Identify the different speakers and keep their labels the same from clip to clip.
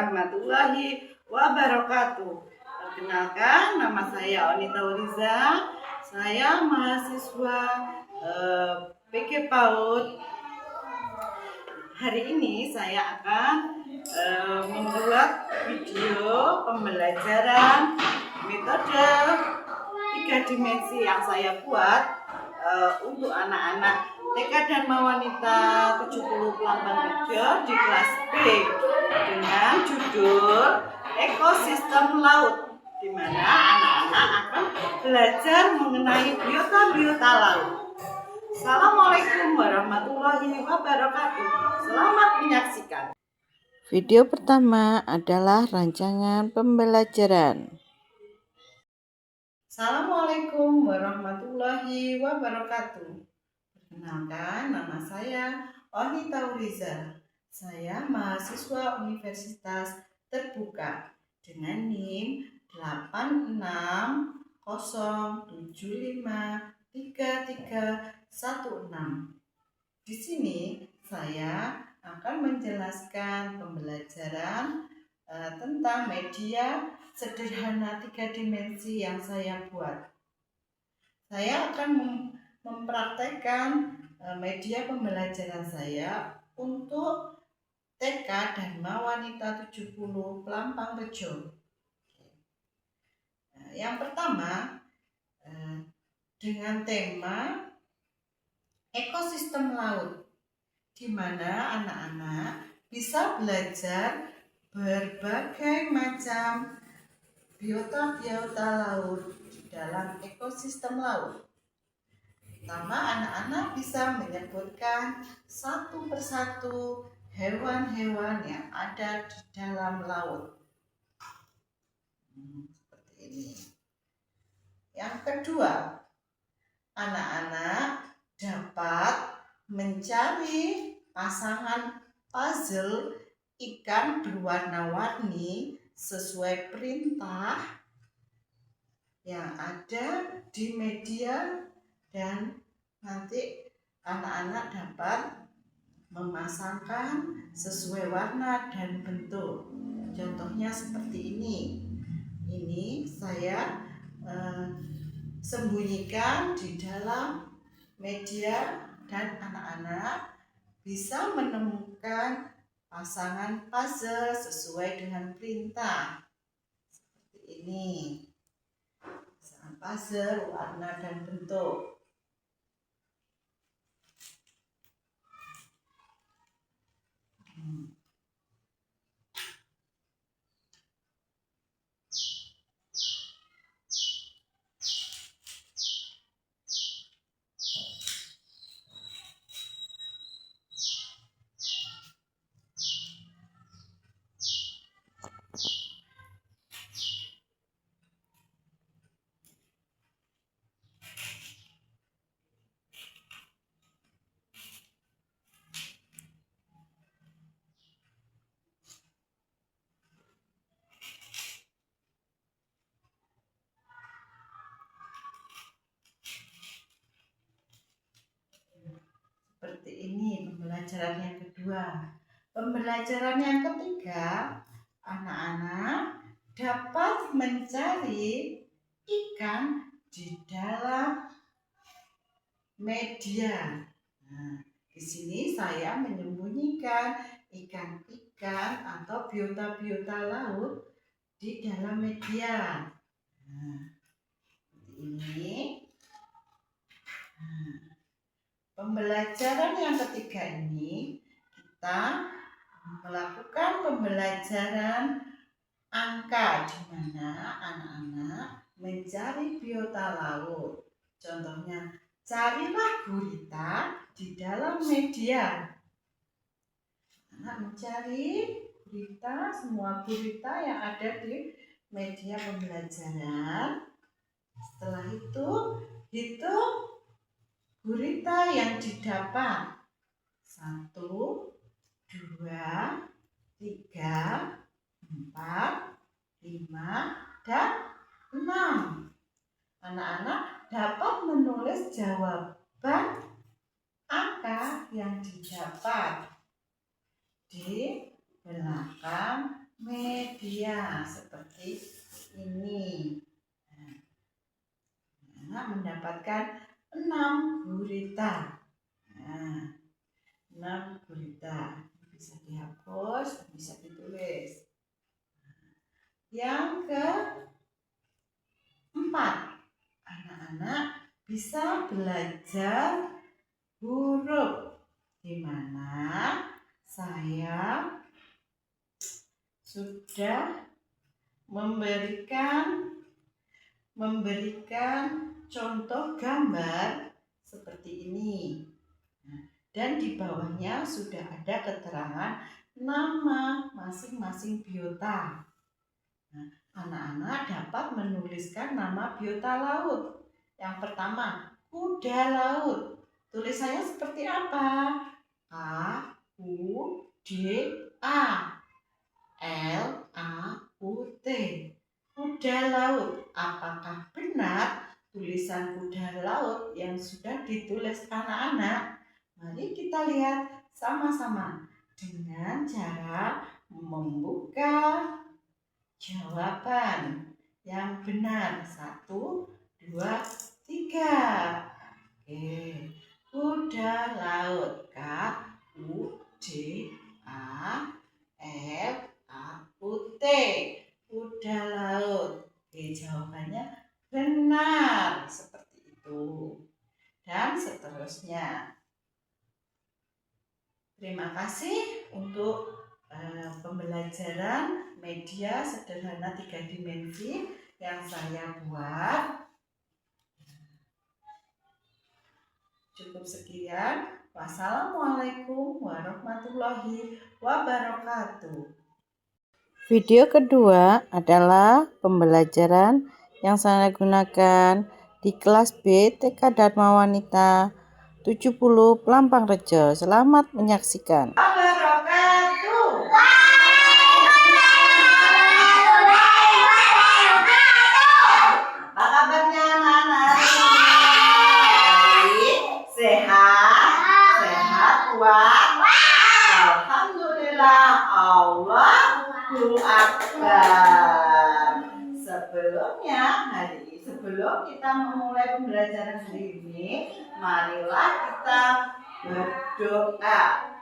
Speaker 1: warahmatullahi wabarakatuh. Perkenalkan, nama saya Onita Uriza. Saya mahasiswa PG PAUD. Hari ini saya akan membuat video pembelajaran metode 3 dimensi yang saya buat untuk anak-anak TK Dharma Wanita 70 Pelampang Rejo di kelas B dengan judul Ekosistem Laut, di mana anak-anak akan belajar mengenai biota-biota laut. Assalamualaikum warahmatullahi wabarakatuh. Selamat menyaksikan.
Speaker 2: Video pertama adalah rancangan pembelajaran.
Speaker 1: Assalamualaikum warahmatullahi wabarakatuh. Perkenalkan, nama saya Onita Uriza. Saya mahasiswa Universitas Terbuka dengan NIM 860753316. Di sini saya akan menjelaskan pembelajaran tentang media sederhana 3 dimensi yang saya buat. Saya akan mempraktekkan media pembelajaran saya untuk TK Dharma Wanita 70 Pelampang Rejo. Yang pertama, dengan tema ekosistem laut, di mana anak-anak bisa belajar berbagai macam biota-biota laut di dalam ekosistem laut. Pertama, anak-anak bisa menyebutkan satu persatu hewan-hewan yang ada di dalam laut. Seperti ini. Yang kedua, anak-anak dapat mencari pasangan puzzle ikan berwarna-warni sesuai perintah yang ada di media, dan nanti anak-anak dapat memasangkan sesuai warna dan bentuk. Contohnya seperti ini. Ini saya sembunyikan di dalam media dan anak-anak bisa menemukan pasangan puzzle sesuai dengan perintah. Seperti ini. Pasangan puzzle, warna dan bentuk. Seperti ini pembelajaran yang kedua. Pembelajaran yang ketiga, anak-anak dapat mencari ikan di dalam media. Nah, di sini saya menyembunyikan ikan-ikan atau biota-biota laut di dalam media. Nah, seperti ini. Pembelajaran yang ketiga ini kita melakukan pembelajaran angka, di mana anak-anak mencari biota laut. Contohnya, carilah gurita di dalam media. Anak mencari gurita, semua gurita yang ada di media pembelajaran. Setelah itu, hitung gurita yang didapat. 1, 2, 3, 4, 5, dan 6. Anak-anak dapat menulis jawaban angka yang didapat di belakang meja. gurita. Nah, 6 gurita. Bisa dihapus, bisa ditulis. Yang keempat, anak-anak bisa belajar huruf, di mana saya sudah memberikan contoh gambar seperti ini. Dan di bawahnya sudah ada keterangan nama masing-masing biota. Anak-anak dapat menuliskan nama biota laut. Yang pertama, kuda laut. Tulisannya seperti apa? K-U-D-A L-A-U-T. Kuda laut. Apakah benar tulisan kuda laut yang sudah ditulis anak-anak? Mari kita lihat sama-sama dengan cara membuka jawaban yang benar. 1, 2, 3. Oke. Kuda laut. K-U-D-A-L-A-U-T. Kuda laut. Oke, jawabannya benar seperti itu. Dan seterusnya. Terima kasih untuk pembelajaran media sederhana 3 dimensi yang saya buat. Cukup sekian. Wassalamualaikum warahmatullahi wabarakatuh.
Speaker 2: Video kedua adalah pembelajaran yang saya gunakan di kelas B TK Dharma Wanita 70 Pelampang Rejo. Selamat menyaksikan.
Speaker 1: Wabarakatuh. Apa kabarnya anak-anak? Baik, sehat kuat. Alhamdulillah, Allahu Akbar. Sebelum kita memulai pembelajaran hari ini, marilah kita berdoa.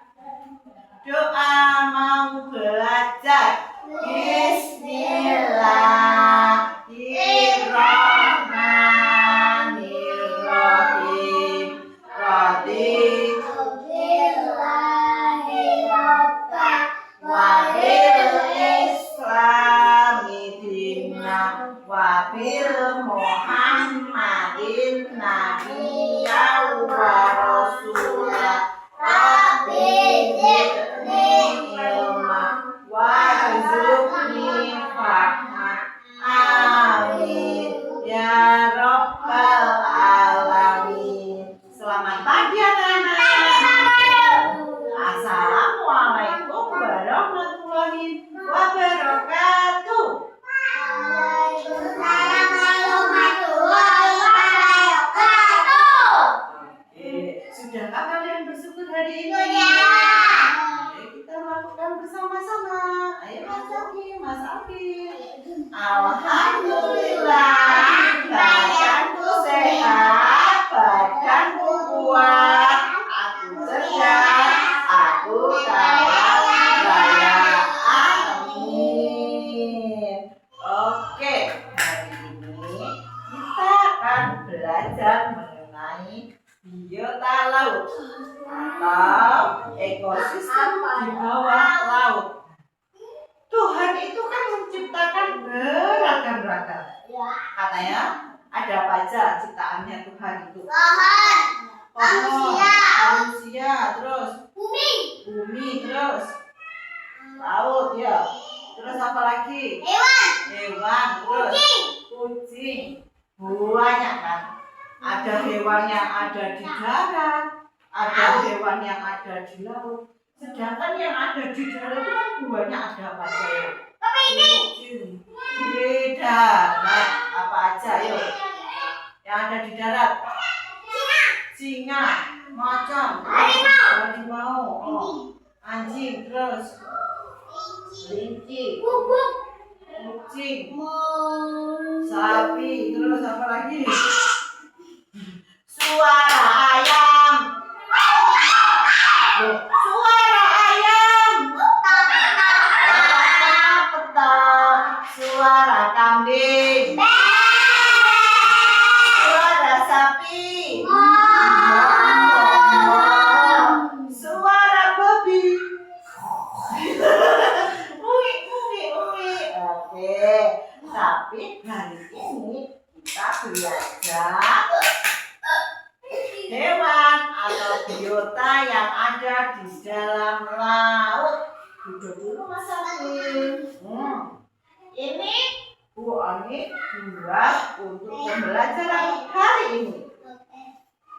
Speaker 1: Doa mau belajar. Bismillahirrahmanirrahim. Raditu billahi robba wa bil islami dinna wa bil muhammadin nabiyya wa rasulah. Rabbi zidni ilma warzuqni fahma. Amin ya rabbal alamin. Selamat pagi anak-anak. Assalamualaikum warahmatullahi wabarakatuh.
Speaker 3: Waalaikumsalam warahmatullahi wabarakatuh.
Speaker 1: Oke, sudahkah kalian bersyukur hari ini? Oke, kita lakukan bersama-sama. Ayo Mas Alfi. Alhamdulillah, badanku sehat, badanku kuat, aku cerdas, aku kaya raya. Amin. Oke, hari ini kita akan belajar mengenai biota laut atau ekosistem di bawah laut. Tuhan itu kan menciptakan beragam-ragam. Katanya ada apa aja ciptaannya Tuhan itu? Pohon, manusia, terus bumi, terus laut ya. Terus apa lagi? Hewan, terus kucing. Banyak kan? Ada hewan yang ada di darat, ada hewan yang ada di laut. Sedangkan yang ada di darat itu kan banyak, ada apa aja ya? Kucing, beda. Nah, apa aja yuk? Yang ada di darat? Singa, macan, harimau, anjing, terus kelinci, kucing, sapi, terus apa lagi? suara ayam. Loh, suara ayam. Petak, suara kambing. Suara sapi. Suara babi. Oke, tapi hari ini kita belajar hewan atau biota yang ada di dalam laut. Duduk dulu Mas Alvin. Ini Bu Oni buat untuk pembelajaran hari ini.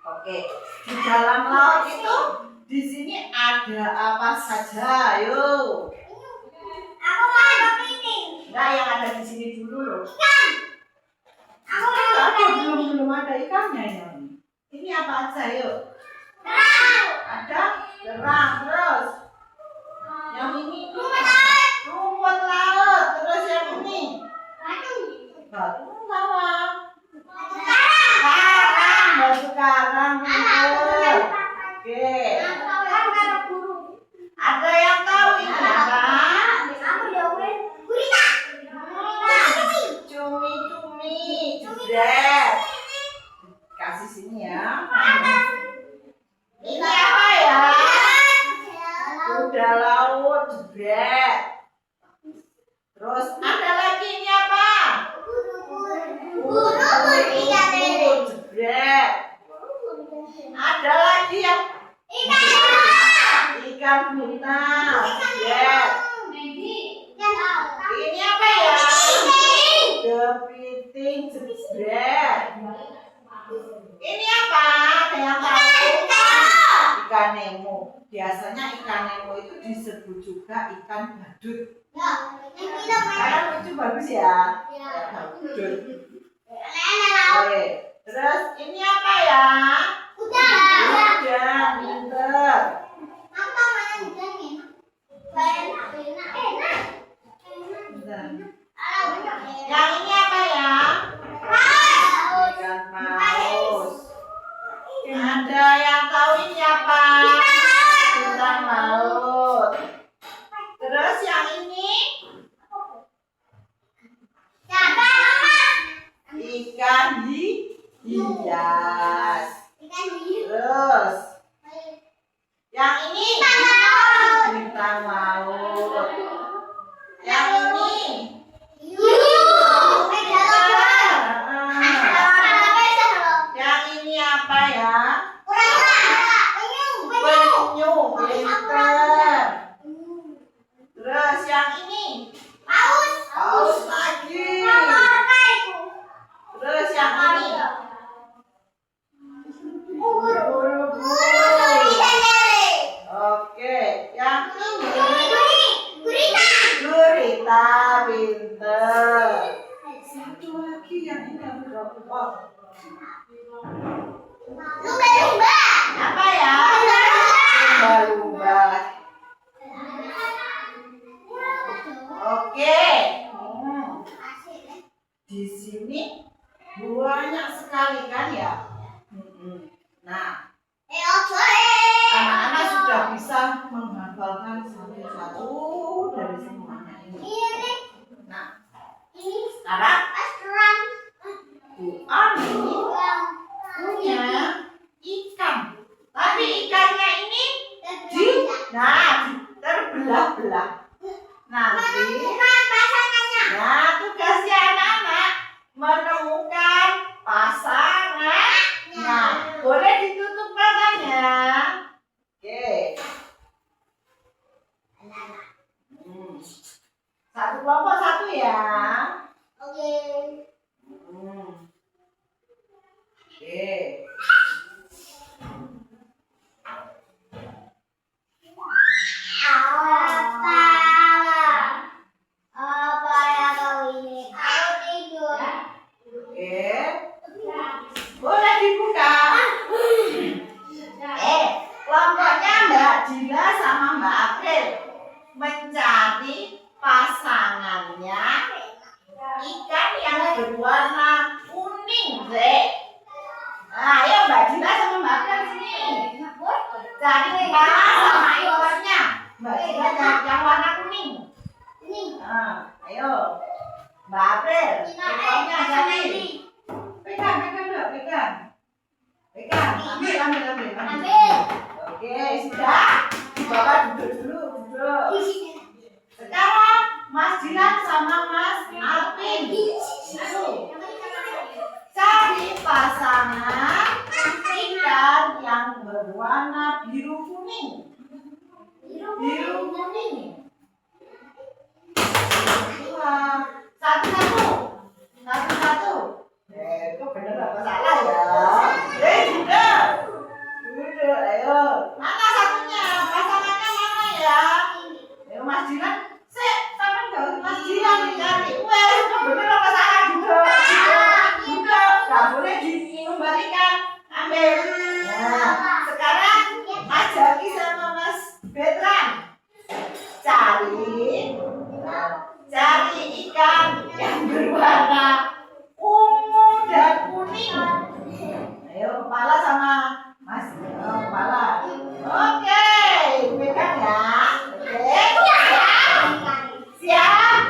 Speaker 1: Oke, di dalam laut itu di sini ada apa saja? Ayo.
Speaker 3: Aku mau kepiting.
Speaker 1: Enggak, yang ada di sini dulu loh.
Speaker 3: Ikan. Aku mau kepiting.
Speaker 1: Belum ada ikannya ya. Ini apa aja yuk?
Speaker 3: Kerang.
Speaker 1: Ada kerang, terus yang ini rumput laut, terus yang ini batu lawang, karang, batu karang, rumput. Oke, ada yang tahu ini apa? Cumi-cumi, jebret. Kasih sini ya. Ini apa ya? Kuda laut, jebret. Terus ada lagi ini apa? Jebret. Ada lagi yang ikan buntal, jebret. Ini apa ya? Kepiting, jebret. Ini apa? Ada yang tahu? Ikan Nemo. Biasanya ikan Nemo itu disebut juga ikan badut. Karena lucu bagus ya. Badut. Oke. Terus ini apa ya? Kuda, pinter. Yang ini apa ya? Ikan paus. Ada yang tahu ini apa? Bintang laut. Terus yang ini? Ikan hias. Terus yang ini? Bintang laut. Yang ini? Yang ini apa ya? Penyu, pinter. Terus yang ini? Paus lagi. Terus yang ini? Buru-buru. Oke, yang ini? Gurita, pinter. Satu lagi yang ini apa? Apa ya? Lumba-lumba. Oke. Di sini banyak sekali kan ya? Nah, anak-anak sudah bisa menghafalkan satu-satu dari semuanya ini. Nah, sekarang Bu Ani punya ikan. Tapi ikannya ini terbelah-belah. Nanti tugasnya anak-anak menemukan pasangan. Nah, boleh ditutup matanya. Oke. Satu kelompok satu ya. Oke. Boleh dibuka. Kelompoknya Mbak Dila sama Mbak April mencari pasangannya ikan yang Ayo, Mbak April, ekornya jadi. Pegang dulu, pegang. Ambil. Oke, sudah. Bapak duduk dulu, duduk. Sekarang Mas Dilan sama Mas Alvin. Cari pasangan ikan yang berwarna biru kuning. Biru kuning. Satu-satu. Itu bener apa salah ya? Sudah. Ayo. Mana satunya? Pasangannya mana ya? Ayo Mas Dilan. Sama enggak Mas Dilan dicari. Itu bener apa salah juga? Nggak boleh dikembalikan. Ambil. Nah, sekarang Mas Jaki sama Mas Betran cari ikan yang berwarna ungu dan kuning. Ayo kepala sama Mas kepala. Oke, pegang ya. Oke. Siap.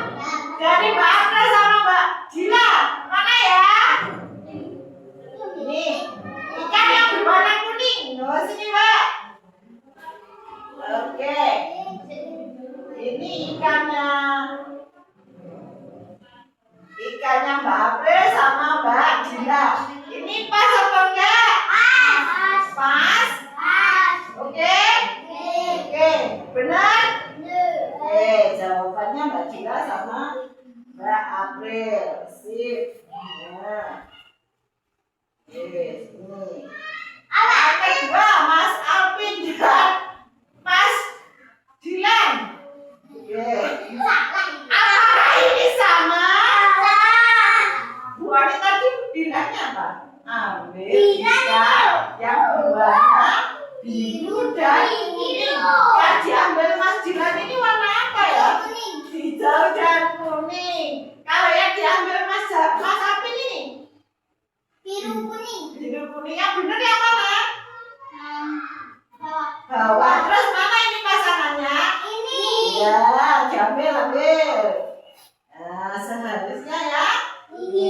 Speaker 1: Dari Mbak April sama Mbak Dila. Mana ya? Ini ikan yang berwarna kuning. Oh, sini Mbak. Oke. Ini ikannya Mbak April sama Mbak Dila. Ini pas apa enggak? Pas. Oke. Benar? Jawabannya Mbak Dila sama Mbak April. Sip. Nah. Ini. Yang kedua Mas Alvin dan Mas Dilan. Apakah ini sama? Buahnya tadi bilangnya apa? Ambil ikan yang berwarna biru dan kuning. Yang diambil Mas Dilan ini warna apa ya? Hijau dan kuning. Kalau yang diambil Mas Alvin ini? Biru kuning. Yang benar yang mana? Bawah. Terus mana ini pasangannya? Ya, ambil. Nah, seharusnya ya ini.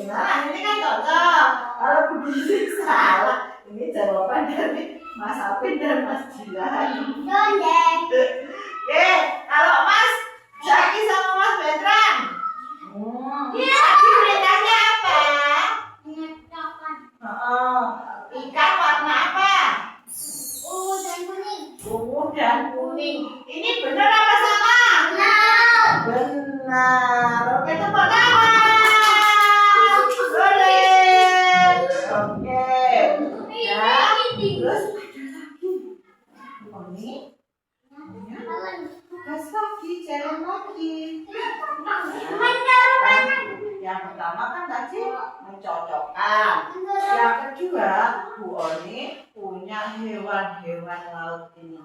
Speaker 1: Nah, ini kan cocok. Kalau begini salah. Ini jawaban dari Mas Alvin dan Mas Dilan. Oke, kalau Mas Jaki sama Mas Betran. Tadi beritanya apa? Ikan warna apa? Ungu dan kuning. Ini benar apa salah? Benar. Oke, tepuk tangan. Boleh. Oke. Ya. Terus ini. Tugas lagi, jalan lagi. Yang pertama kan tadi mencocokkan. Yang kedua, Bu Oni punya hewan-hewan laut ini.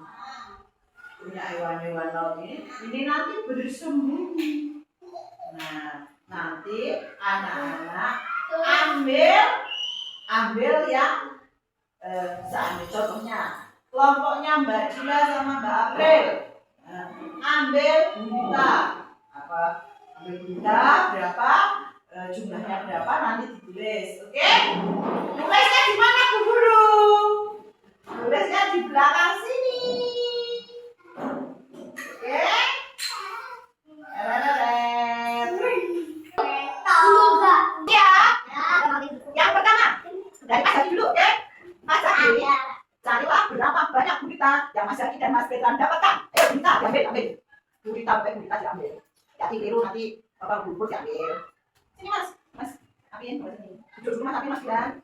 Speaker 1: Ini nanti bersembunyi. Nah, nanti anak-anak ambil yang seambil contohnya kelompoknya Mbak Dila sama Mbak April. Ambil gurita. Ambil gurita berapa? Jumlahnya berapa nanti ditulis. Oke? Tulisnya di mana Bu Guru? Tulisnya di belakang sini. Oke? Ya. Yang pertama dari Mas Jaki dulu, oke? Mas Jaki, carilah berapa banyak gurita yang Mas Jaki dan Mas Betran dapatkan. Ayo gurita diambil. Gurita diambil. Jadi keliru nanti Bapak bubur diambil. Sini Mas Alvin, duduk dulu Mas Alvin, Mas Dilan.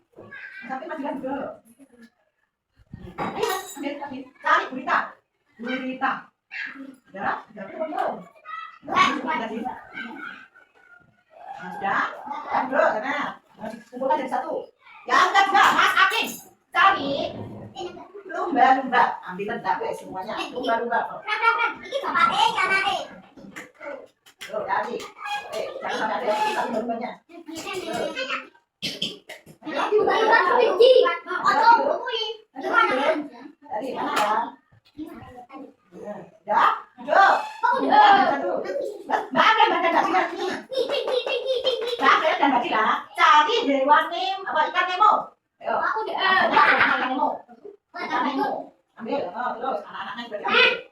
Speaker 1: Mas Dilan duduk. Ayo Mas, ambil. Cari gurita. Ya, dapet belum? Sudah? Duduk sana. Kumpulkan jadi satu. Yang kedua, Mas Alvin, cari lumba-lumba. Ambil tendang semuanya. Lumba-lumba.
Speaker 3: Ini bapak jangan
Speaker 1: Tuh, cari. Jangan sampai ada yang kita lumba-lumbanya. Dari mana ya? Ya, duduk. Mbak hewan apa ikan Nemo? Ayo.
Speaker 3: Aku deh.
Speaker 1: Ikan Nemo.
Speaker 3: Ikan Nemo.
Speaker 1: Ambil. Oh, terus anak-anaknya juga diambil.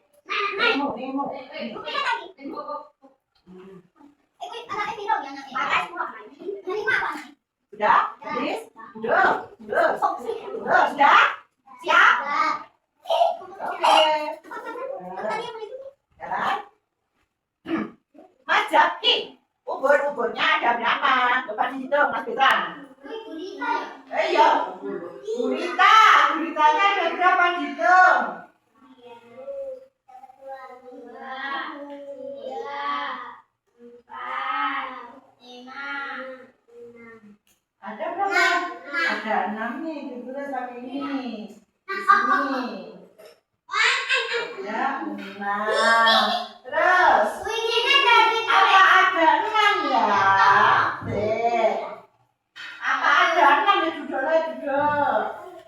Speaker 1: Nemo, Nemo.
Speaker 3: Rupanya lagi. Anaknya biru ya anaknya. Pakai semua. Ini apa?
Speaker 1: Sudah? Habis? Sudah. Sudah? Siap? Oke. Sekarang. Mas Jaki, ubur-uburnya ada berapa? Coba dihitung, Mas Petra. Iya. Guritanya ada berapa dihitung? Ada berapa? Ada 6 nih, ditulis pakai ini. Ini. Ya, 6. Terus, apa ada 6 ya? Apa ada 6 ya? Duduk.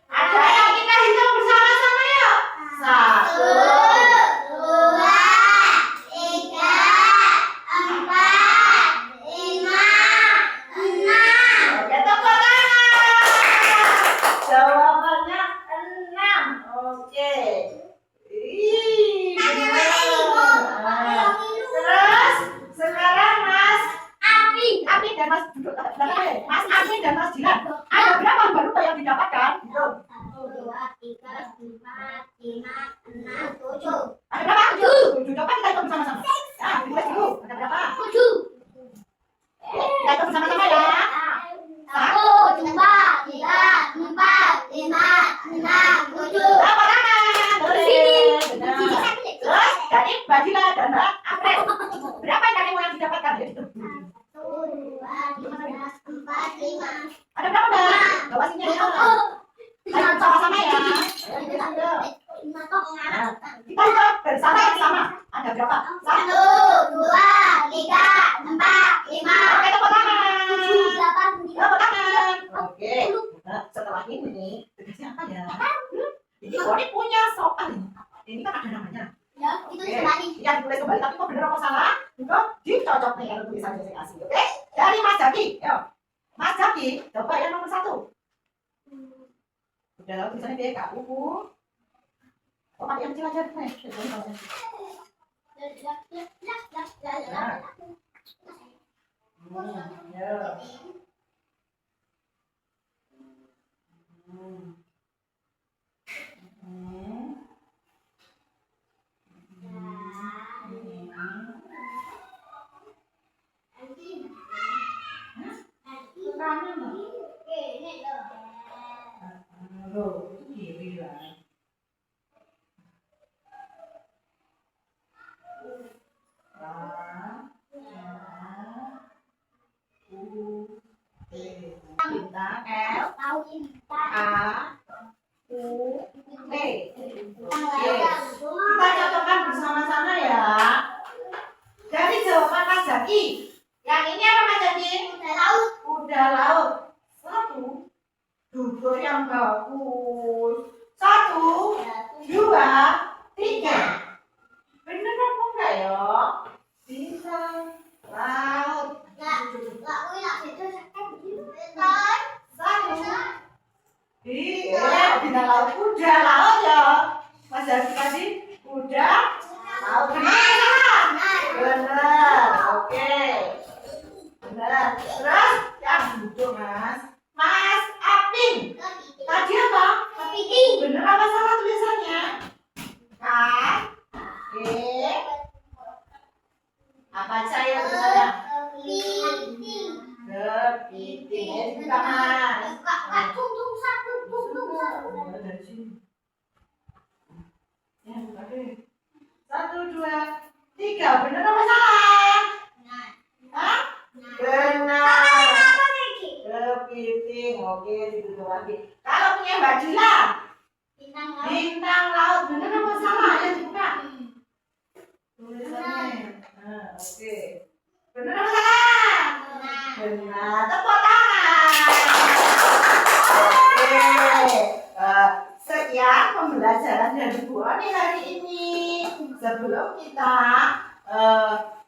Speaker 1: Ada yang kita hitung bersama-sama yuk. 1. Oke, tepuk tangan. Jawabannya 6. Oke. Ih, benar. Terus sekarang Mas Api dan Mas duduk. Mas Api dan Mas Jiran. Ada berapa baru yang didapatkan? Hitung.
Speaker 3: 1, 2, 3, 4, 5, 6, 7.
Speaker 1: Ada berapa? 7. Coba kita hitung bersama-sama. Nah, ditulis dulu. Ada berapa? Kita hitung bersama-sama ya.
Speaker 3: 1, 2, 3, 4, 5, 6, 7.
Speaker 1: Tepuk tangan. Benar. Terus dari Badila dan Mbak April. Berapa yang yang didapatkan? Ya, hitung.
Speaker 3: 1, 2, 3, 4, 5.
Speaker 1: Ada berapa Mbak? Bawa sini ya. Ayo sama-sama ya. Nah, kita hitung bersama-sama. Ada berapa?
Speaker 3: 1, 2, 3, 4, 5.
Speaker 1: Oke, tepuk tangan.
Speaker 3: 8, 9.
Speaker 1: Tepuk tangan. Oke. Nah, setelah ini tugasnya apa ya? Ini Boni punya soal ini. Ini kan ada namanya.
Speaker 3: Ya, itu kembali.
Speaker 1: Iya, ditulis kembali. Tapi kok bener apa salah? Itu dicocok nih kalau tulisannya saya kasih. Oke? Dari Mas Jaki. Yuk. Mas Jaki, coba yang nomor 1. Udah tahu tulisannya dia Kak Uku. Oh, pakai yang kecil aja. Nih, ya. Loh, kiri lah. Bintang L A U T. Kita cocokkan bersama-sama ya. Dari jawaban Mas Jaki. Yang ini apa Mas Jaki? Kuda laut. 1. Duduk yang bagus. 1, 2, 3. Bener apa enggak ya? Bintang laut. 1. Iya, bintang laut. Kuda laut ya. Mas Jaki tadi kuda laut. Benar. Oke. Benar. Terus yang duduk Mas. Mas Apin. Tadi apa? Bener apa salah tulisannya? K E apa saya tulisannya? Kepiting. Ya dibuka Mas. Dari sini. Ya buka deh. 1, 2, 3. Bener apa salah? Hah? Benar. Kepiting. Oke, ditutup lagi. Kalau punya Mbak Dila, bintang laut. Bener apa salah? Ya dibuka. Tulisannya. Nah, oke. Bener apa salah? Benar. Tepuk tangan. Oke. Sekian pembelajaran dari Bu Oni hari ini. Sebelum kita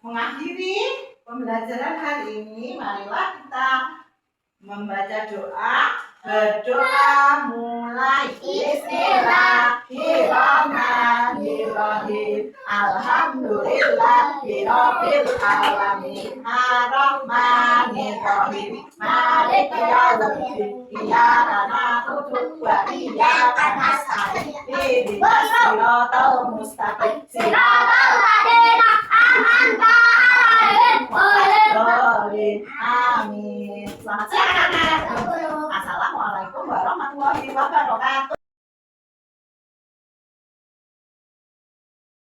Speaker 1: mengakhiri pembelajaran hari ini, marilah kita Membaca doa, berdoa mulai. Bismillahirrahmanirrahim. Alhamdulillahirabbil alamin. Arrahmanirrahim. Maliki yaumiddin. Iyyaka na'budu wa iyyaka nasta'in. Ihdinas siratal mustaqim. Siratal